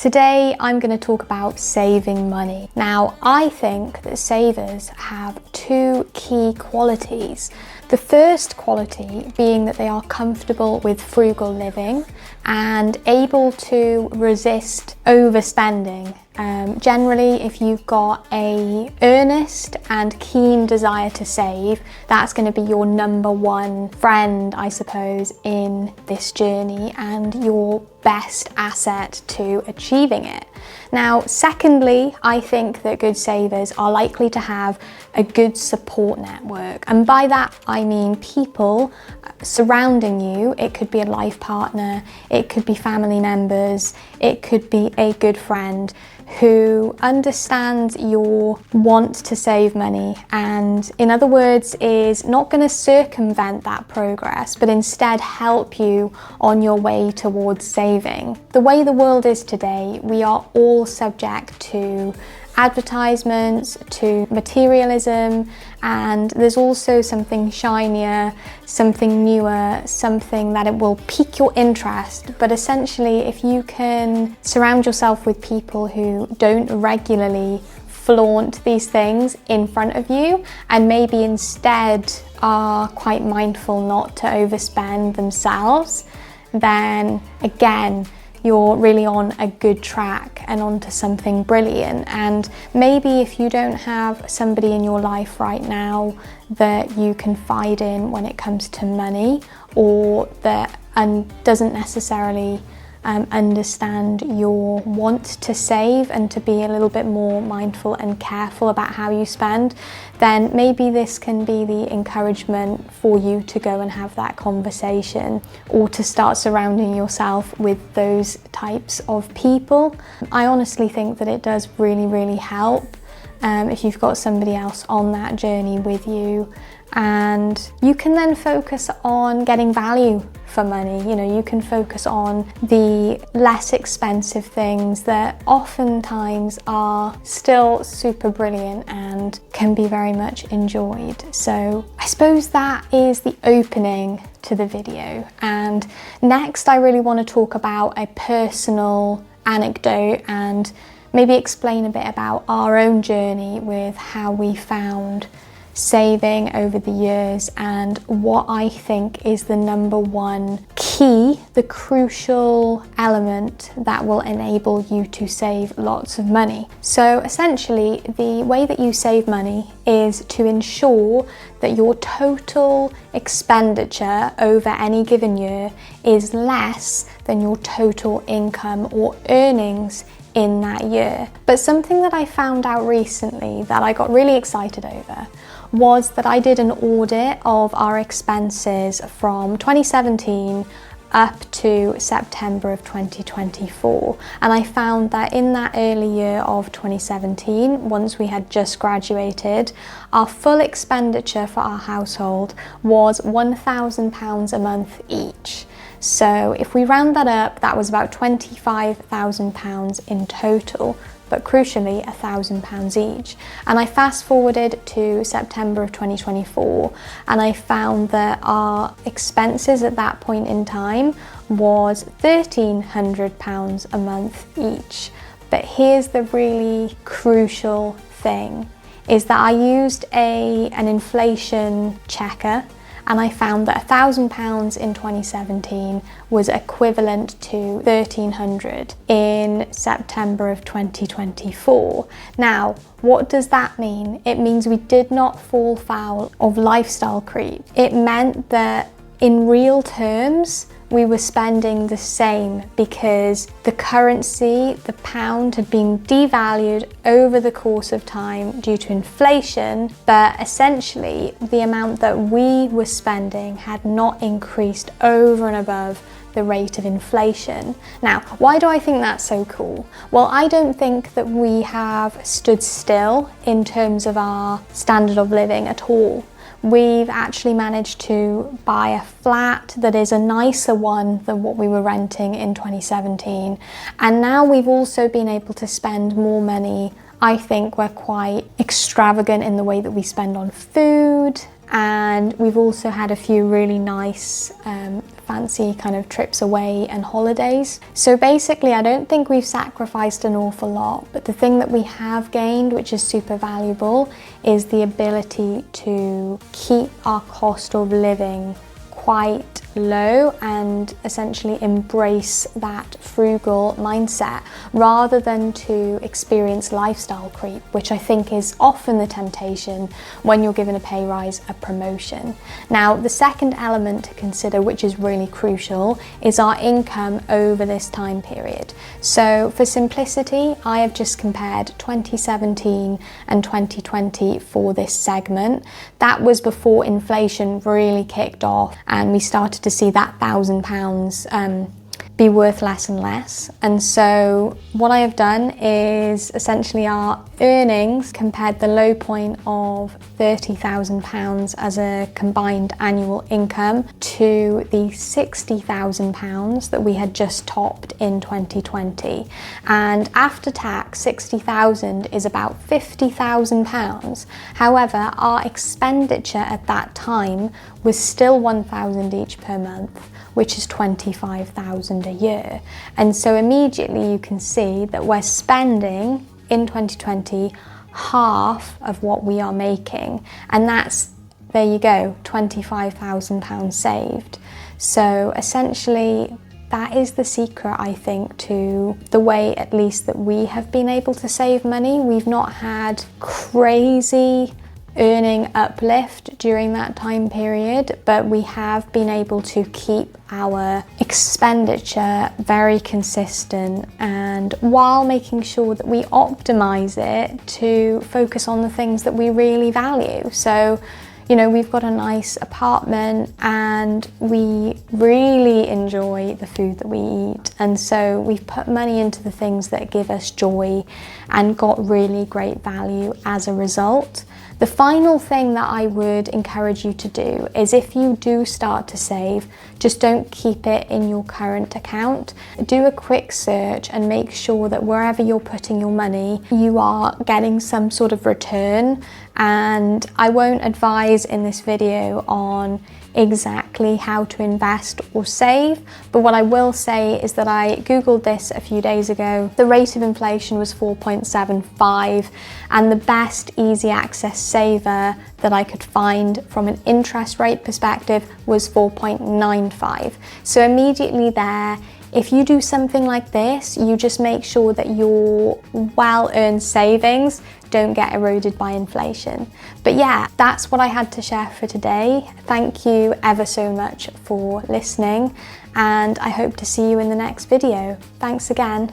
Today I'm going to talk about saving money. Now, I think that savers have two key qualities. The first quality being that they are comfortable with frugal living and able to resist overspending. Generally, if you've got an earnest and keen desire to save, that's going to be your number one friend, I suppose, in this journey and your best asset to achieving it. Now, secondly, I think that good savers are likely to have a good support network. And by that, I mean people surrounding you. It could be a life partner, it could be family members, it could be a good friend who understands your want to save money and, in other words, is not going to circumvent that progress, but instead help you on your way towards saving. The way the world is today, we are all subject to advertisements, to materialism, and there's also something shinier, something newer, something that it will pique your interest. But essentially, if you can surround yourself with people who don't regularly flaunt these things in front of you and maybe instead are quite mindful not to overspend themselves, then again, you're really on a good track and onto something brilliant. And maybe if you don't have somebody in your life right now that you confide in when it comes to money, or that doesn't necessarily understand your want to save and to be a little bit more mindful and careful about how you spend, then maybe this can be the encouragement for you to go and have that conversation, or to start surrounding yourself with those types of people. I honestly think that it does really help if you've got somebody else on that journey with you, and you can then focus on getting value for money. You know, you can focus on the less expensive things that oftentimes are still super brilliant and can be very much enjoyed. So I suppose that is the opening to the video. And next, I really want to talk about a personal anecdote and maybe explain a bit about our own journey with how we found saving over the years and what I think is the number one key, the crucial element that will enable you to save lots of money. So essentially, the way that you save money is to ensure that your total expenditure over any given year is less than your total income or earnings in that year. But something that I found out recently that I got really excited over was that I did an audit of our expenses from 2017 up to September of 2024, and I found that in that early year of 2017, once we had just graduated, our full expenditure for our household was £1,000 a month each. So if we round that up, that was about £25,000 in total, but crucially £1,000 each. And I fast forwarded to September of 2024, and I found that our expenses at that point in time was £1,300 a month each. But here's the really crucial thing, is that I used an inflation checker, and I found that £1,000 in 2017 was equivalent to £1,300 in September of 2024. Now, what does that mean? It means we did not fall foul of lifestyle creep. It meant that in real terms, we were spending the same because the currency, the pound, had been devalued over the course of time due to inflation, but essentially the amount that we were spending had not increased over and above the rate of inflation. Now, why do I think that's so cool? Well, I don't think that we have stood still in terms of our standard of living at all. We've actually managed to buy a flat that is a nicer one than what we were renting in 2017. And now we've also been able to spend more money. I think we're quite extravagant in the way that we spend on food and we've also had a few really nice fancy kind of trips away and holidays. So basically I don't think we've sacrificed an awful lot, but the thing that we have gained, which is super valuable, is the ability to keep our cost of living quite low and essentially embrace that frugal mindset rather than to experience lifestyle creep, which I think is often the temptation when you're given a pay rise, a promotion. Now, the second element to consider, which is really crucial, is our income over this time period. So for simplicity, I have just compared 2017 and 2020 for this segment. That was before inflation really kicked off and we started to see that £1,000 be worth less and less. And so what I have done is essentially our earnings compared the low point of £30,000 as a combined annual income to the £60,000 that we had just topped in 2020. And after tax, 60,000 is about £50,000. However, our expenditure at that time was still 1,000 each per month, which is 25,000 a year. And so immediately you can see that we're spending in 2020 half of what we are making. And that's, there you go, £25,000 saved. So essentially that is the secret, I think, to the way at least that we have been able to save money. We've not had crazy earning uplift during that time period, but we have been able to keep our expenditure very consistent, and while making sure that we optimize it to focus on the things that we really value. So, you know, we've got a nice apartment and we really enjoy the food that we eat, and so we've put money into the things that give us joy and got really great value as a result. The final thing that I would encourage you to do is, if you do start to save, just don't keep it in your current account. Do a quick search and make sure that wherever you're putting your money, you are getting some sort of return. And I won't advise in this video on exactly how to invest or save, but what I will say is that I googled this a few days ago. The rate of inflation was 4.75, and the best easy access saver that I could find from an interest rate perspective was 4.95. So immediately there, if you do something like this, you just make sure that your well-earned savings don't get eroded by inflation. But yeah, that's what I had to share for today. Thank you ever so much for listening, and I hope to see you in the next video. Thanks again.